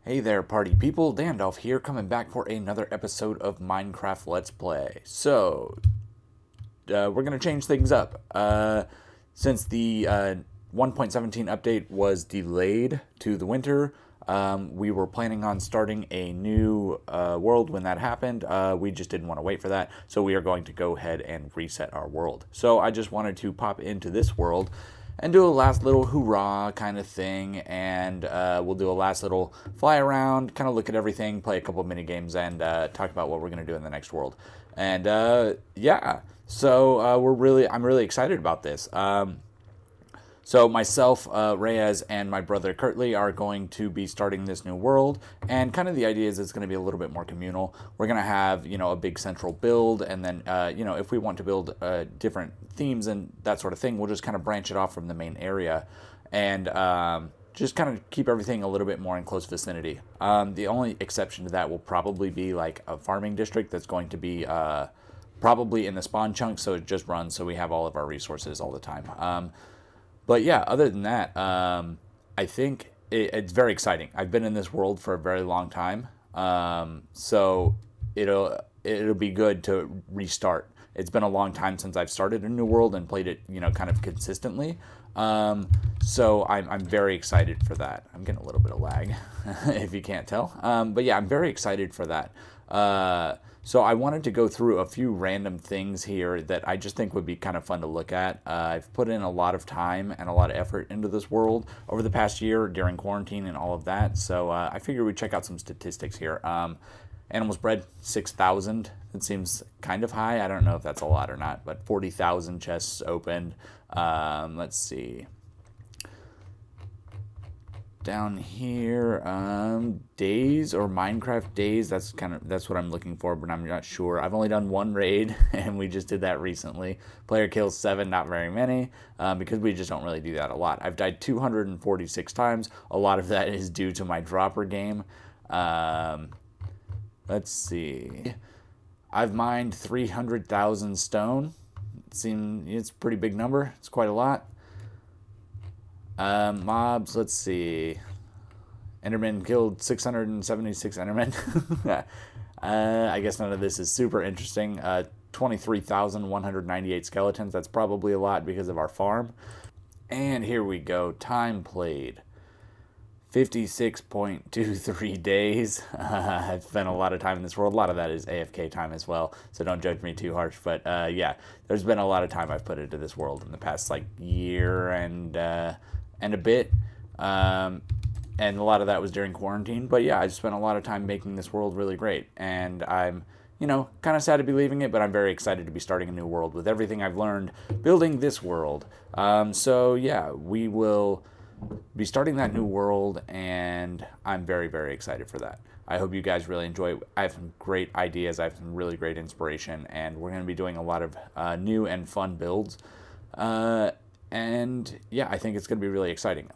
Hey there, party people. Dandolf here, coming back for another episode of Minecraft Let's Play. We're going to change things up. Since the 1.17 update was delayed to the winter, we were planning on starting a new world when that happened. We just didn't want to wait for that, so we are going to go ahead and reset our world. So I just wanted to pop into this world and do a last little hoorah kind of thing, and we'll do a last little fly around, kind of look at everything, play a couple of mini games, and talk about what we're going to do in the next world. And I'm really excited about this. So myself, Reyes, and my brother Kurtley are going to be starting this new world, and kind of the idea is it's going to be a little bit more communal. We're going to have, a big central build, and then, if we want to build different themes and that sort of thing, we'll just kind of branch it off from the main area, and just kind of keep everything a little bit more in close vicinity. The only exception to that will probably be like a farming district that's going to be probably in the spawn chunk, so it just runs so we have all of our resources all the time. But yeah, other than that, I think it's very exciting. I've been in this world for a very long time, so it'll be good to restart. It's been a long time since I've started a new world and played it, kind of consistently. So I'm very excited for that. I'm getting a little bit of lag, if you can't tell. But yeah, I'm very excited for that. So I wanted to go through a few random things here that I just think would be kind of fun to look at. I've put in a lot of time and a lot of effort into this world over the past year during quarantine and all of that. So I figured we'd check out some statistics here. Animals bred, 6,000. It seems kind of high. I don't know if that's a lot or not, but 40,000 chests opened. Let's see. Down here, days or Minecraft days, that's what I'm looking for, but I'm not sure. I've only done one raid and we just did that recently. Player kills 7, not very many, because we just don't really do that a lot. I've died 246 times. A lot of that is due to my dropper game. Let's see. I've mined 300,000 stone. It's a pretty big number. It's quite a lot. Mobs, let's see. Enderman killed 676 Endermen. I guess none of this is super interesting. 23,198 skeletons. That's probably a lot because of our farm. And here we go. Time played. 56.23 days. I've spent a lot of time in this world. A lot of that is AFK time as well, so don't judge me too harsh. But yeah, there's been a lot of time I've put into this world in the past year and a bit. And a lot of that was during quarantine. But yeah, I spent a lot of time making this world really great. And I'm, kind of sad to be leaving it, but I'm very excited to be starting a new world with everything I've learned building this world. So yeah, we will be starting that new world, and I'm very, very excited for that. I hope you guys really enjoy it. I have some great ideas. I have some really great inspiration, and we're going to be doing a lot of new and fun builds. And yeah, I think it's going to be really exciting.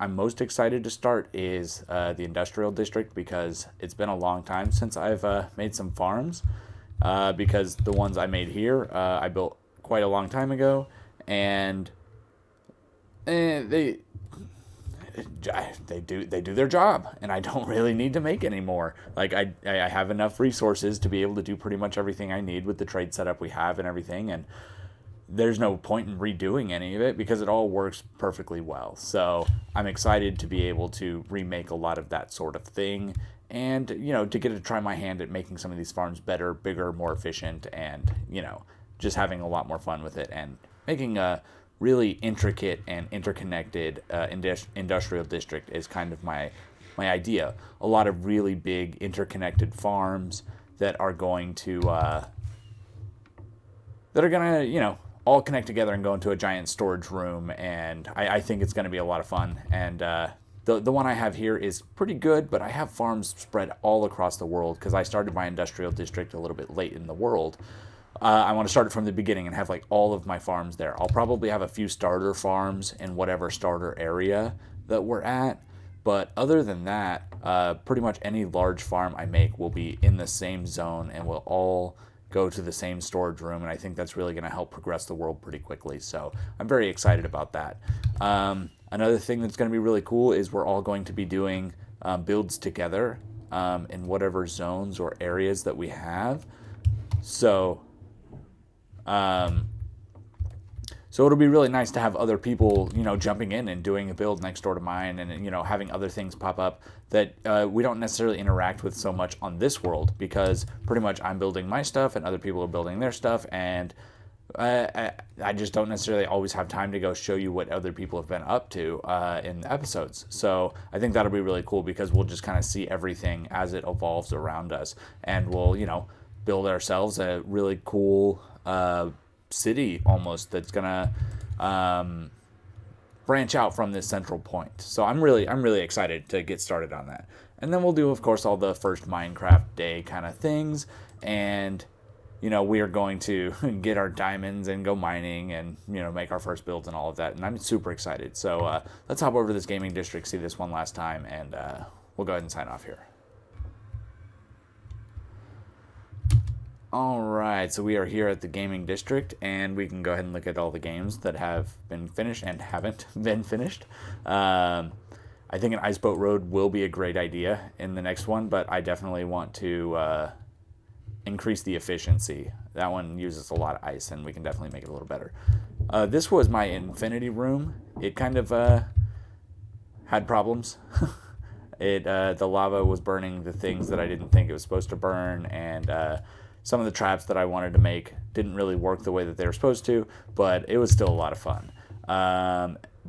I'm most excited to start is the industrial district, because it's been a long time since I've made some farms, because the ones I made here I built quite a long time ago, and they do their job, and I don't really need to make any more. I have enough resources to be able to do pretty much everything I need with the trade setup we have and everything, and there's no point in redoing any of it because it all works perfectly well. So I'm excited to be able to remake a lot of that sort of thing, and to get to try my hand at making some of these farms better, bigger, more efficient, and just having a lot more fun with it, and making a really intricate and interconnected industrial district is kind of my idea. A lot of really big interconnected farms that are going to all connect together and go into a giant storage room, and I think it's going to be a lot of fun. And the one I have here is pretty good, but I have farms spread all across the world because I started my industrial district a little bit late in the world. I want to start it from the beginning and have all of my farms there. I'll probably have a few starter farms in whatever starter area that we're at, but other than that, pretty much any large farm I make will be in the same zone and will all go to the same storage room, and I think that's really going to help progress the world pretty quickly. So I'm very excited about that. Another thing that's going to be really cool is we're all going to be doing builds together in whatever zones or areas that we have. So, so it'll be really nice to have other people, jumping in and doing a build next door to mine, and having other things pop up that we don't necessarily interact with so much on this world, because pretty much I'm building my stuff and other people are building their stuff, and I just don't necessarily always have time to go show you what other people have been up to in the episodes. So I think that'll be really cool, because we'll just kind of see everything as it evolves around us, and we'll build ourselves a really cool city almost that's gonna branch out from this central point. So I'm really excited to get started on that. And then we'll do, of course, all the first Minecraft day kind of things, and we are going to get our diamonds and go mining and make our first builds and all of that, and I'm super excited. So let's hop over to this gaming district, see this one last time, and we'll go ahead and sign off here. Alright, so we are here at the gaming district, and we can go ahead and look at all the games that have been finished and haven't been finished. I think an Ice Boat Road will be a great idea in the next one, but I definitely want to increase the efficiency. That one uses a lot of ice, and we can definitely make it a little better. This was my infinity room. It kind of had problems. The lava was burning the things that I didn't think it was supposed to burn, and some of the traps that I wanted to make didn't really work the way that they were supposed to, but it was still a lot of fun.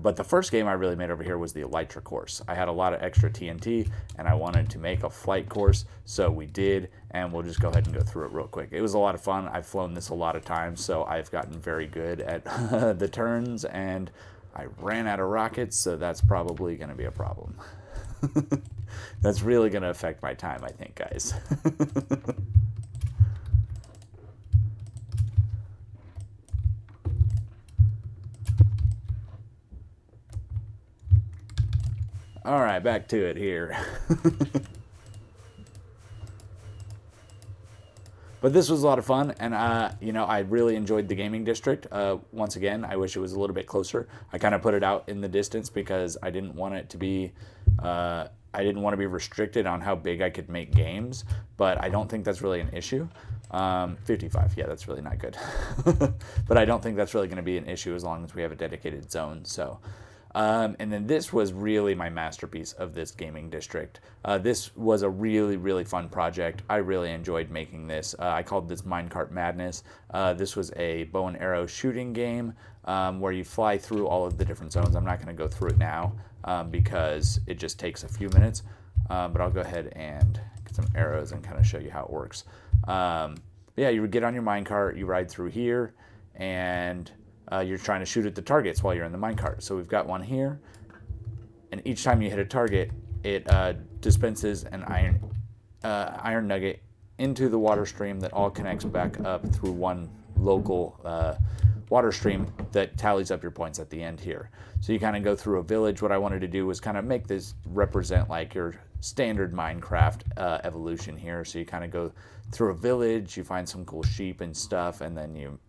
But the first game I really made over here was the Elytra course. I had a lot of extra TNT, and I wanted to make a flight course, so we did, and we'll just go ahead and go through it real quick. It was a lot of fun. I've flown this a lot of times, so I've gotten very good at the turns, and I ran out of rockets, so that's probably going to be a problem. That's really going to affect my time, I think, guys. All right, back to it here. But this was a lot of fun, and I really enjoyed the gaming district. Once again, I wish it was a little bit closer. I kind of put it out in the distance because I didn't want it to be. I didn't want to be restricted on how big I could make games, but I don't think that's really an issue. 55, yeah, that's really not good. But I don't think that's really going to be an issue as long as we have a dedicated zone. So. And then this was really my masterpiece of this gaming district. This was a really, really fun project. I really enjoyed making this. I called this Minecart Madness. This was a bow and arrow shooting game where you fly through all of the different zones. I'm not going to go through it now because it just takes a few minutes. But I'll go ahead and get some arrows and kind of show you how it works. Yeah, you would get on your minecart, you ride through here, and you're trying to shoot at the targets while you're in the minecart. So we've got one here, and each time you hit a target, it dispenses an iron nugget into the water stream that all connects back up through one local water stream that tallies up your points at the end here. So you kind of go through a village. What I wanted to do was kind of make this represent like your standard Minecraft evolution here. So you kind of go through a village, you find some cool sheep and stuff, and then you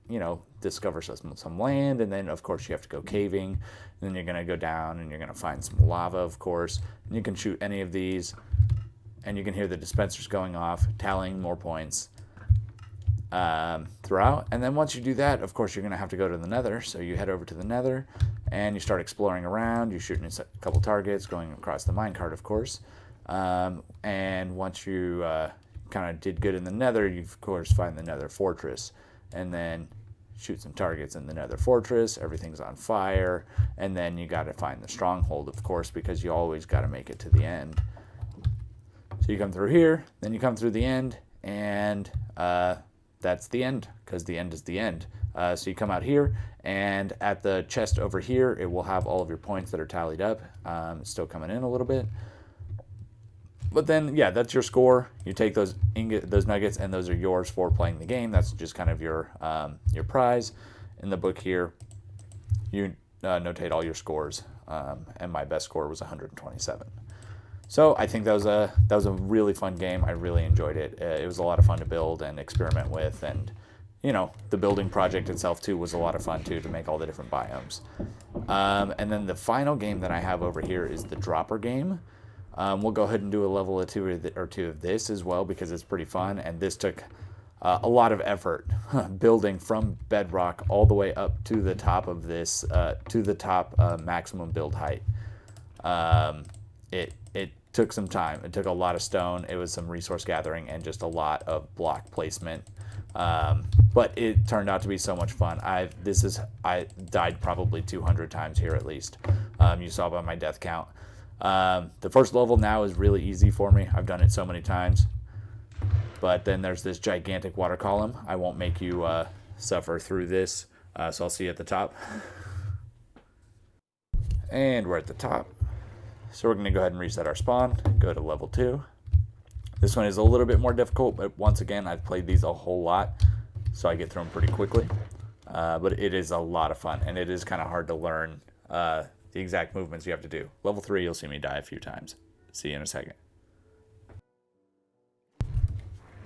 discover some land, and then of course you have to go caving, and then you're going to go down and you're going to find some lava, of course, and you can shoot any of these, and you can hear the dispensers going off, tallying more points throughout. And then once you do that, of course, you're going to have to go to the nether. So you head over to the nether and you start exploring around. You're shooting a couple targets, going across the minecart, of course. And once you kind of did good in the nether, you, of course, find the nether fortress. And then shoot some targets in the nether fortress. Everything's on fire. And then you got to find the stronghold, of course, because you always got to make it to the end. So you come through here, then you come through the end, and that's the end, because the end is the end. So you come out here, and at the chest over here, it will have all of your points that are tallied up. It's still coming in a little bit. But then, yeah, that's your score. You take those nuggets, and those are yours for playing the game. That's just kind of your prize. In the book here, you notate all your scores, and my best score was 127. So I think that was a really fun game. I really enjoyed it. It was a lot of fun to build and experiment with, and the building project itself too was a lot of fun too, to make all the different biomes. And then the final game that I have over here is the Dropper game. We'll go ahead and do a level or two of this as well because it's pretty fun. And this took a lot of effort building from bedrock all the way up to the top of this, to the top maximum build height. It took some time. It took a lot of stone. It was some resource gathering and just a lot of block placement. But it turned out to be so much fun. I died probably 200 times here at least. You saw by my death count. The first level now is really easy for me. I've done it so many times. But then there's this gigantic water column. I won't make you suffer through this. So I'll see you at the top. And we're at the top. So we're going to go ahead and reset our spawn. Go to level 2. This one is a little bit more difficult, but once again, I've played these a whole lot, so I get through them pretty quickly. But it is a lot of fun, and it is kind of hard to learn the exact movements you have to do. Level 3, you'll see me die a few times. See you in a second.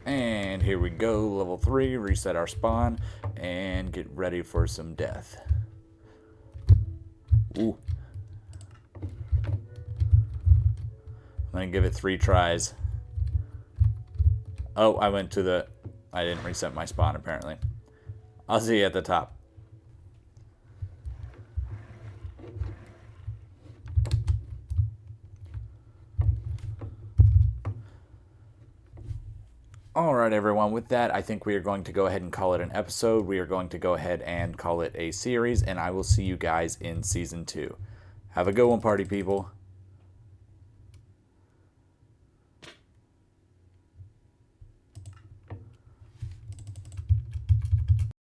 And here we go, level 3, reset our spawn, and get ready for some death. Ooh. I'm going to give it 3 tries. Oh, I didn't reset my spawn apparently. I'll see you at the top. Alright everyone, with that I think we are going to go ahead and call it an episode. We are going to go ahead and call it a series, and I will see you guys in Season 2. Have a good one, party people.